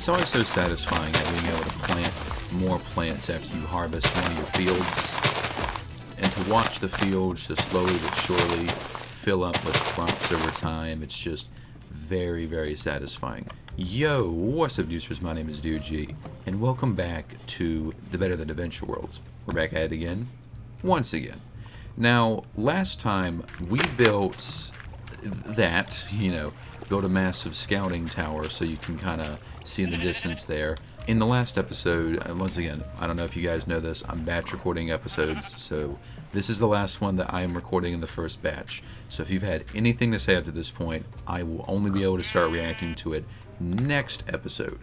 It's always so satisfying being able to plant more plants after you harvest one of your fields. And to watch the fields just slowly but surely fill up with crops over time, it's just very, very satisfying. Yo, what's up, producers? My name is DG, and welcome back to the Better Than Adventure Worlds. We're back at it again, once again. Now, last time we built that, built a massive scouting tower so you can kind of see in the distance there. In the last episode, once again, I don't know if you guys know this, I'm batch recording episodes, so this is the last one that I am recording in the first batch. So if you've had anything to say up to this point, I will only be able to start reacting to it next episode.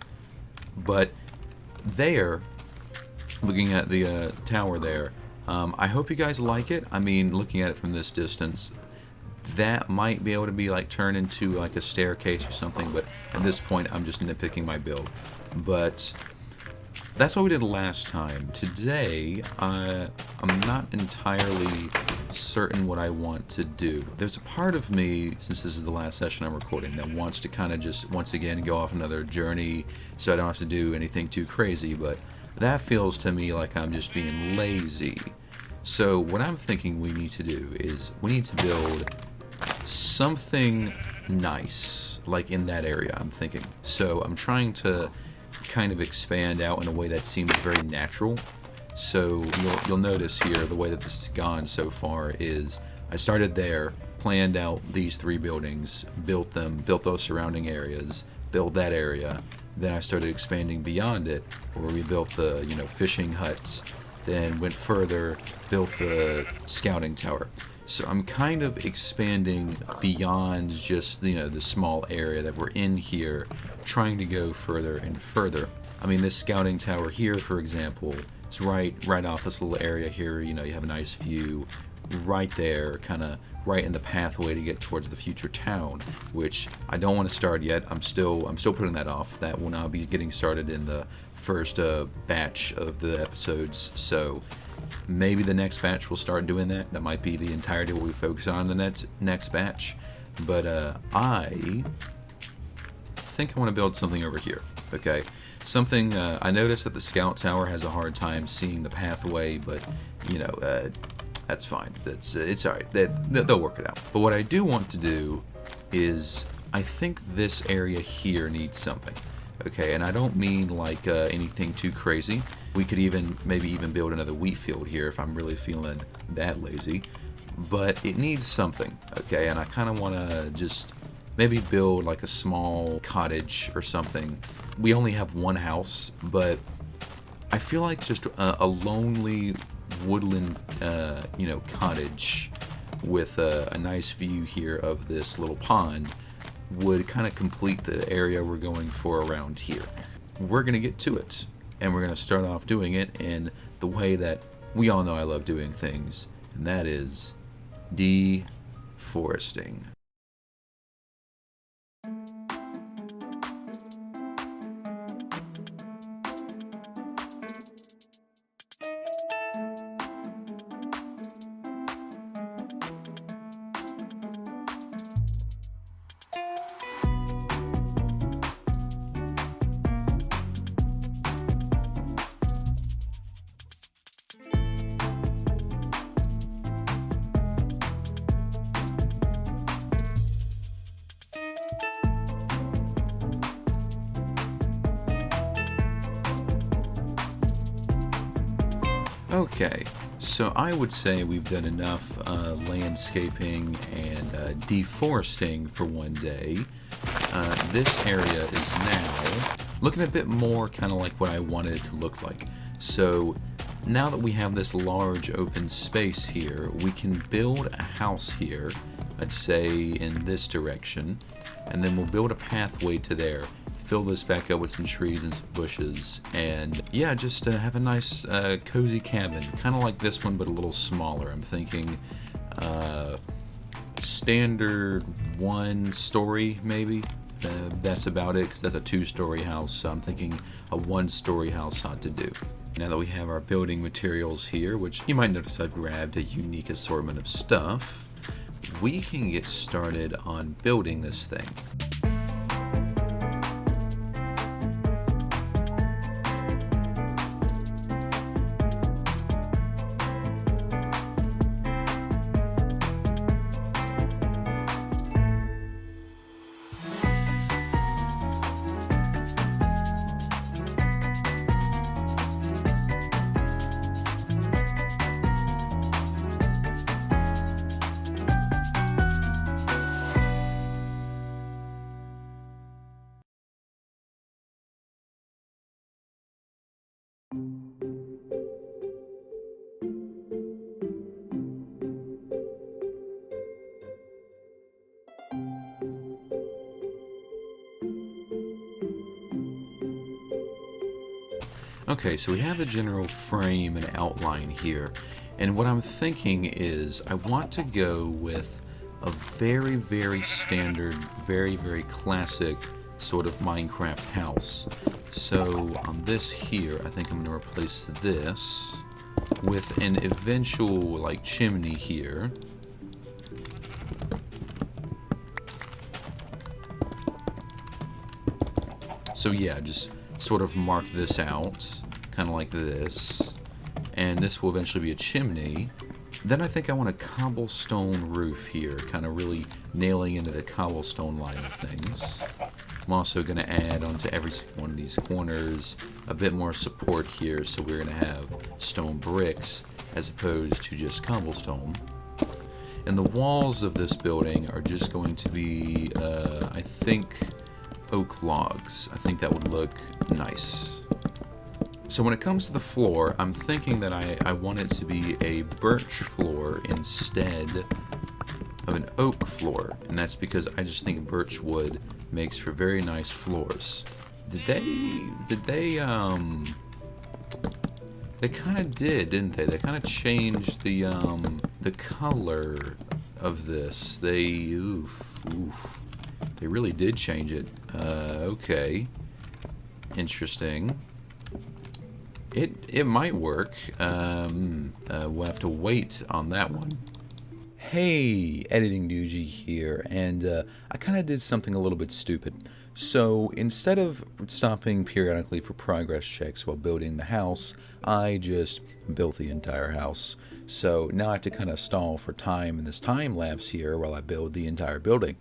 But there, looking at the tower there, I hope you guys like it. I mean, looking at it from this distance, that might be able to be like turned into like a staircase or something, but at this point I'm just nitpicking my build. But that's what we did last time. Today, I'm not entirely certain what I want to do. There's a part of me, since this is the last session I'm recording, that wants to kind of just, once again, go off another journey so I don't have to do anything too crazy, but that feels to me like I'm just being lazy. So what I'm thinking we need to do is we need to build something nice, like in that area, I'm thinking. So I'm trying to kind of expand out in a way that seems very natural. So you'll notice here the way that this has gone so far is I started there, planned out these 3 buildings, built them, built those surrounding areas, built that area. Then I started expanding beyond it, where we built the fishing huts, then went further, built the scouting tower. So I'm kind of expanding beyond just the small area that we're in here, trying to go further and further. I mean, this scouting tower here, for example, is right off this little area here. You have a nice view right there, kind of right in the pathway to get towards the future town, which I don't want to start yet. I'm still putting that off. That will now be getting started in the first batch of the episodes. So maybe the next batch will start doing that. That might be the entirety of what we focus on in the next batch. But I think I want to build something over here. Okay, something. I noticed that the scout tower has a hard time seeing the pathway, but that's fine. It's all right. They'll work it out. But what I do want to do is, I think this area here needs something. Okay, and I don't mean like anything too crazy. We could maybe even build another wheat field here if I'm really feeling that lazy. But it needs something, okay? And I kind of want to just maybe build like a small cottage or something. We only have one house, but I feel like just a lonely woodland, cottage with a nice view here of this little pond would kind of complete the area we're going for around here. We're going to get to it, and we're going to start off doing it in the way that we all know I love doing things, and that is deforesting. Okay, so I would say we've done enough landscaping and deforesting for one day. This area is now looking a bit more kind of like what I wanted it to look like. So now that we have this large open space here, we can build a house here, I'd say in this direction, and then we'll build a pathway to there. Fill this back up with some trees and some bushes, and yeah, just have a nice cozy cabin, kind of like this one but a little smaller. I'm thinking standard 1 story maybe. That's about it, because that's a 2-story house, so I'm thinking a 1-story house ought to do. Now that we have our building materials here, which you might notice I've grabbed a unique assortment of stuff, we can get started on building this thing. Okay, so we have a general frame and outline here, and what I'm thinking is I want to go with a very, very standard, very, very classic sort of Minecraft house. So on this here, I think I'm going to replace this with an eventual like chimney here. So yeah, just sort of mark this out, kind of like this, and this will eventually be a chimney. Then I think I want a cobblestone roof here, kind of really nailing into the cobblestone line of things. I'm also going to add onto every one of these corners a bit more support here, so we're going to have stone bricks as opposed to just cobblestone. And the walls of this building are just going to be, I think, oak logs. I think that would look nice. So when it comes to the floor, I'm thinking that I want it to be a birch floor instead of an oak floor, and that's because I just think birch wood makes for very nice floors. They kind of did, didn't they? They kind of changed the color of this. They really did change it. Okay, interesting. It might work. We'll have to wait on that one. Hey, Editing Doogie here, and I kind of did something a little bit stupid. So instead of stopping periodically for progress checks while building the house, I just built the entire house. So now I have to kind of stall for time in this time lapse here while I build the entire building.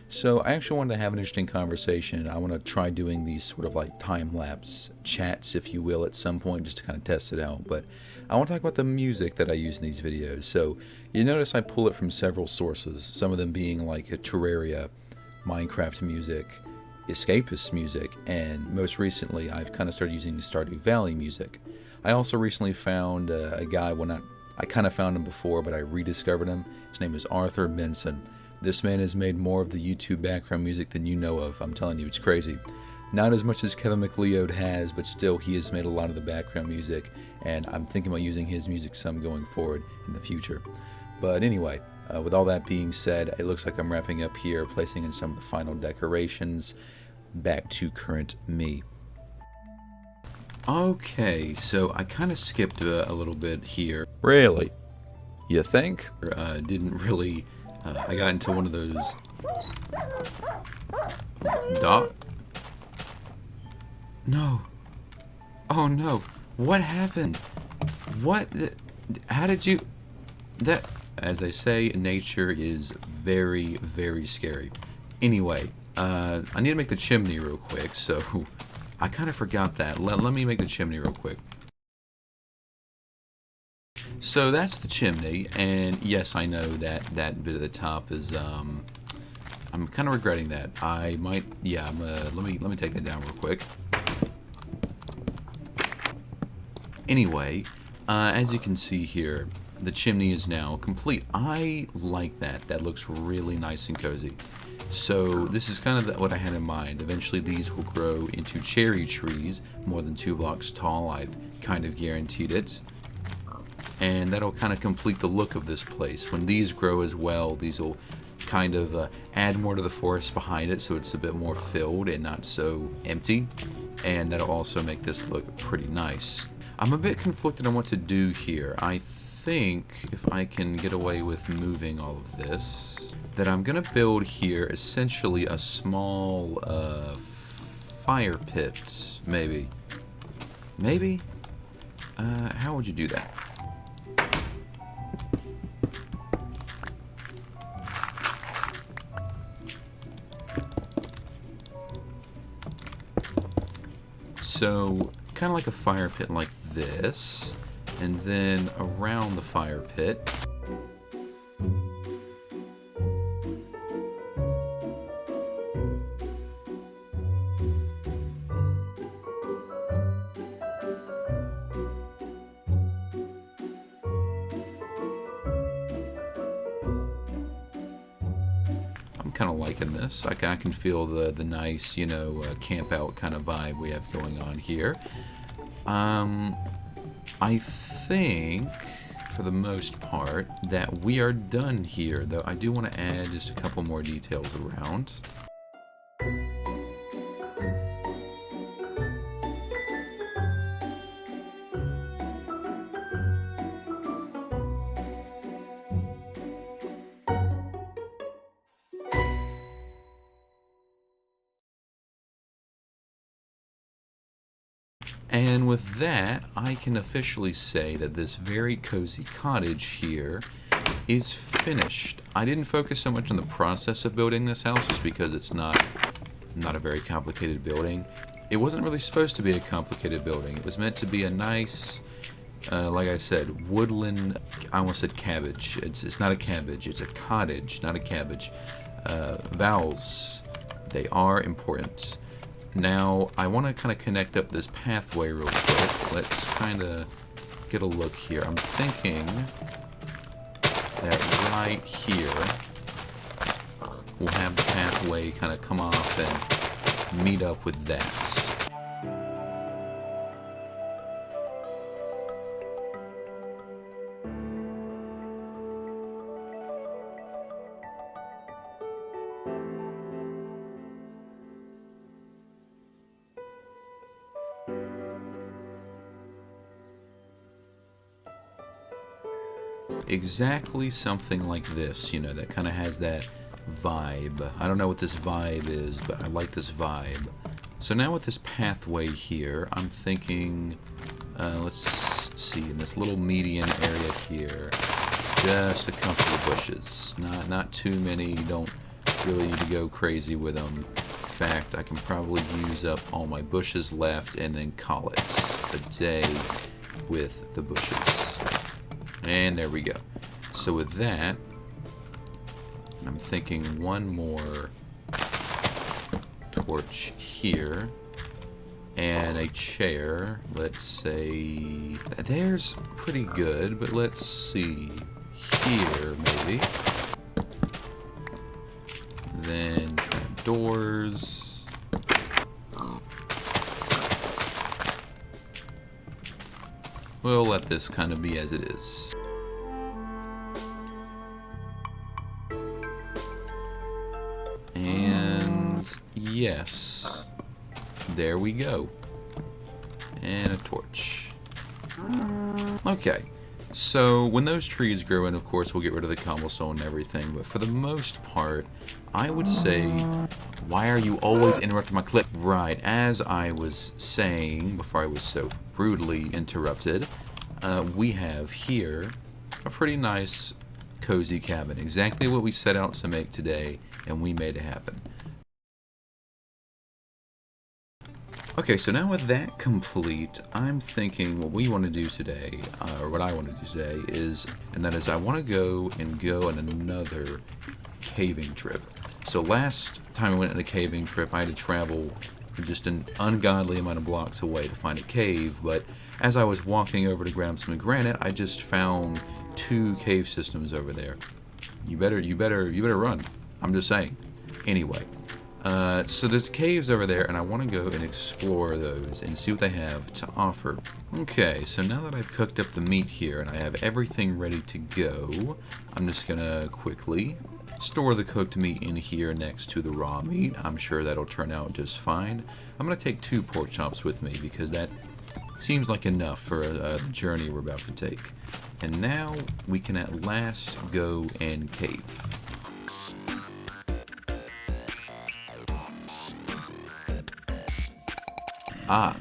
So I actually wanted to have an interesting conversation. I want to try doing these sort of like time-lapse chats, if you will, at some point, just to kind of test it out. But I want to talk about the music that I use in these videos. So you notice I pull it from several sources, some of them being like a Terraria, Minecraft music, escapist music, and most recently I've kind of started using Stardew Valley music. I also recently found a guy, I kind of found him before, but I rediscovered him. His name is Arthur Benson. This man has made more of the YouTube background music than you know of. I'm telling you, it's crazy. Not as much as Kevin MacLeod has, but still he has made a lot of the background music, and I'm thinking about using his music some going forward in the future. But anyway, with all that being said, it looks like I'm wrapping up here, placing in some of the final decorations. Back to current me. Okay, so I kind of skipped a little bit here. Really? You think? Didn't really... I got into one of those... No. Oh no. What happened? What? How did you... That... As they say, nature is very, very scary. Anyway, I need to make the chimney real quick, so... I kind of forgot that. Let me make the chimney real quick. So that's the chimney, and yes, I know that that bit of the top is, I'm kind of regretting that. I might, yeah, let me take that down real quick. Anyway, as you can see here, the chimney is now complete. I like that. That looks really nice and cozy. So this is kind of what I had in mind. Eventually these will grow into cherry trees, more than 2 blocks tall. I've kind of guaranteed it. And that'll kind of complete the look of this place. When these grow as well, these will kind of add more to the forest behind it, so it's a bit more filled and not so empty. And that'll also make this look pretty nice. I'm a bit conflicted on what to do here. I think if I can get away with moving all of this, that I'm gonna build here essentially a small fire pit, maybe. How would you do that? So, kind of like a fire pit like this, and then around the fire pit, kind of liking this. I can feel the nice, you know, camp out kind of vibe we have going on here. I think, for the most part, that we are done here, though I do want to add just a couple more details around. And with that, I can officially say that this very cozy cottage here is finished. I didn't focus so much on the process of building this house just because it's not a very complicated building. It wasn't really supposed to be a complicated building. It was meant to be a nice, like I said, woodland. I almost said cabbage. It's not a cabbage. It's a cottage, not a cabbage. Vowels, they are important. Now, I want to kind of connect up this pathway real quick. Let's kind of get a look here. I'm thinking that right here, we'll have the pathway kind of come off and meet up with that. Exactly something like this, you know, that kind of has that vibe. I don't know what this vibe is, but I like this vibe. So now with this pathway here, I'm thinking, let's see, in this little median area here, just a couple of bushes. Not too many, you don't really need to go crazy with them. In fact, I can probably use up all my bushes left and then call it a day with the bushes. And there we go. So with that, I'm thinking one more torch here and a chair. Let's say there's pretty good, but let's see here maybe. Then trapdoors. We'll let this kind of be as it is. And yes, there we go. And a torch. Okay, so when those trees grow in, of course, we'll get rid of the cobblestone and everything, but for the most part, I would say, why are you always interrupting my clip? Right, as I was saying before I was so rudely interrupted, we have here a pretty nice cozy cabin, exactly what we set out to make today, and we made it happen. Okay, so now with that complete, I'm thinking what we want to do today, or what I want to do today is, and that is I want to go on another caving trip. So last time I went on a caving trip, I had to travel just an ungodly amount of blocks away to find a cave, but as I was walking over to grab some granite, I just found 2 cave systems over there. You better run. I'm just saying. Anyway, so there's caves over there, and I want to go and explore those and see what they have to offer. Okay, so now that I've cooked up the meat here and I have everything ready to go, I'm just gonna quickly store the cooked meat in here next to the raw meat. I'm sure that'll turn out just fine. I'm gonna take 2 pork chops with me because that seems like enough for the journey we're about to take. And now we can at last go and cave. Ah,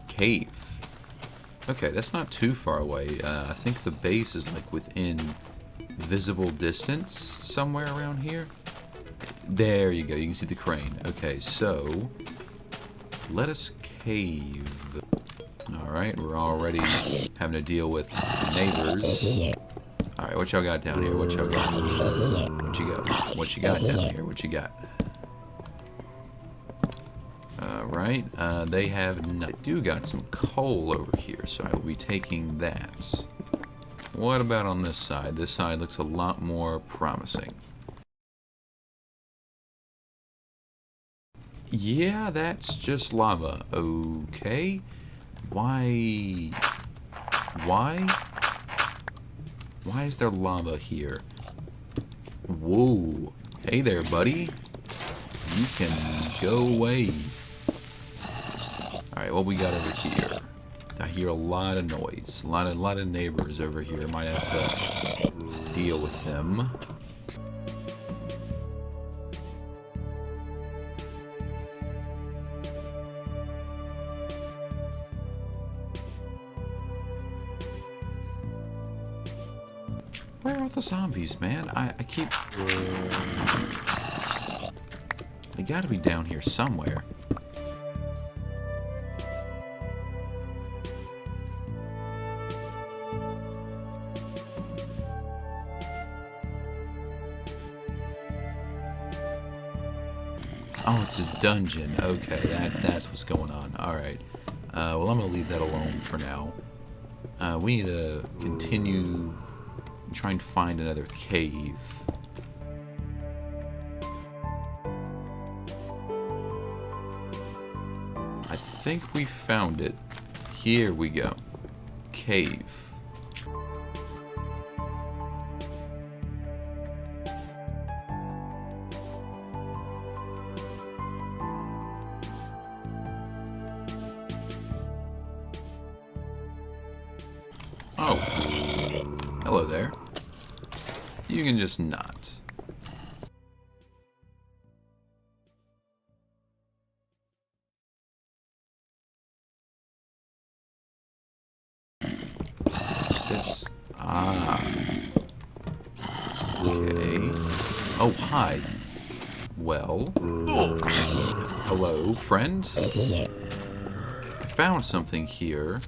cave. Okay, that's not too far away. I think the base is like within visible distance somewhere around here. There you go, you can see the crane. Okay, so let us cave. Alright, we're already having to deal with neighbors. Alright, what y'all got down here? What y'all got? What you got? What you got down here? What you got? Alright, they do got some coal over here, so I will be taking that. What about on this side? This side looks a lot more promising. Yeah, that's just lava. Okay. Why? Why? Why is there lava here? Whoa. Hey there, buddy. You can go away. Alright, what we got over here? I hear a lot of noise. A lot of neighbors over here. Might have to deal with them. Where are the zombies, man? I keep... They gotta be down here somewhere. Oh, it's a dungeon. Okay, that's what's going on. Alright. Well, I'm gonna leave that alone for now. We need to continue... try and find another cave. I think we found it. Here we go. Cave. Oh. Hello there. You can just not. This. Ah. Okay. Oh, hi. Well. Hello, friend. I found something here.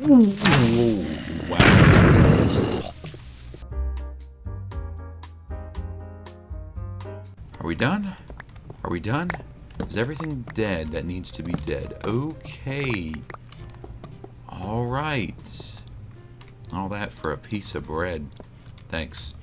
Ooh, wow. Are we done? Are we done? Is everything dead that needs to be dead? Okay. Alright. All that for a piece of bread. Thanks.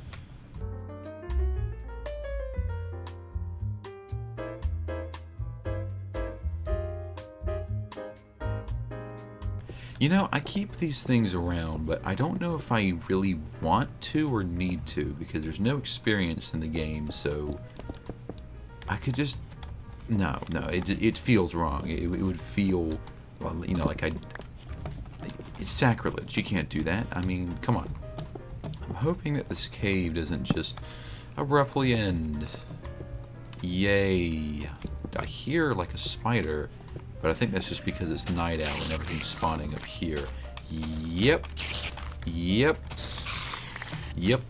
You know, I keep these things around, but I don't know if I really want to or need to, because there's no experience in the game, so I could just... No, it feels wrong. It would feel, well, you know, like it's sacrilege. You can't do that. I mean, come on. I'm hoping that this cave doesn't just abruptly end. Yay. I hear like a spider, but I think that's just because it's night out and everything's spawning up here. Yep. Yep. Yep.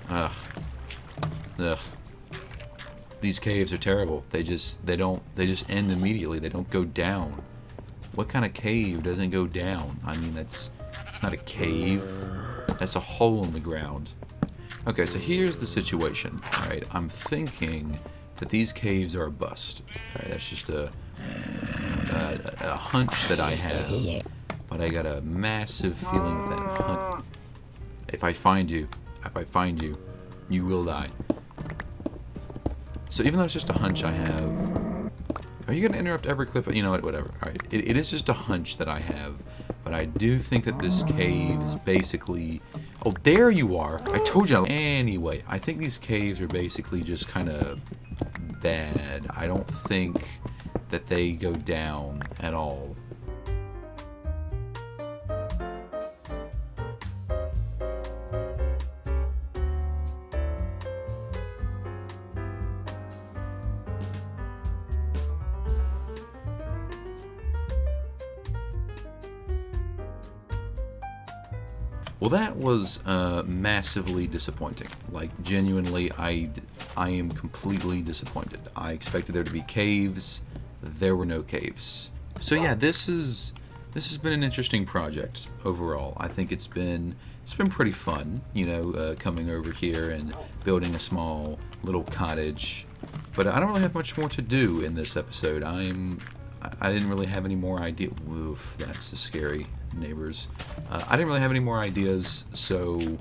Ugh. Ugh. These caves are terrible. They just end immediately. They don't go down. What kind of cave doesn't go down? I mean, it's not a cave. That's a hole in the ground. Okay, so here's the situation. All right, I'm thinking that these caves are a bust. All right, that's just a hunch that I have, but I got a massive feeling that hunch. If I find you, you will die. So even though it's just a hunch I have... Are you going to interrupt every clip? You know what, whatever. Alright, it is just a hunch that I have, but I do think that this cave is basically... Oh, there you are! I told you! Anyway, I think these caves are basically just kind of bad. I don't think that they go down at all. Well, that was massively disappointing. Like, genuinely, I am completely disappointed. I expected there to be caves. There were no caves. So yeah, this has been an interesting project overall. I think it's been pretty fun, you know, coming over here and building a small little cottage. But I don't really have much more to do in this episode. I didn't really have any more idea. Woof, that's a scary neighbors. I didn't really have any more ideas, so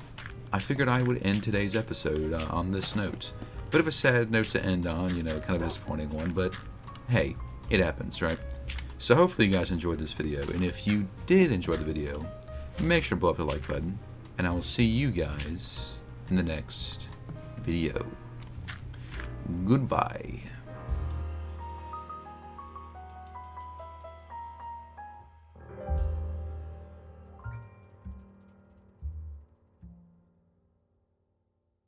I figured I would end today's episode on this note. Bit of a sad note to end on, you know, kind of a disappointing one, but hey, it happens, right? So hopefully you guys enjoyed this video, and if you did enjoy the video, make sure to blow up the like button, and I will see you guys in the next video. Goodbye.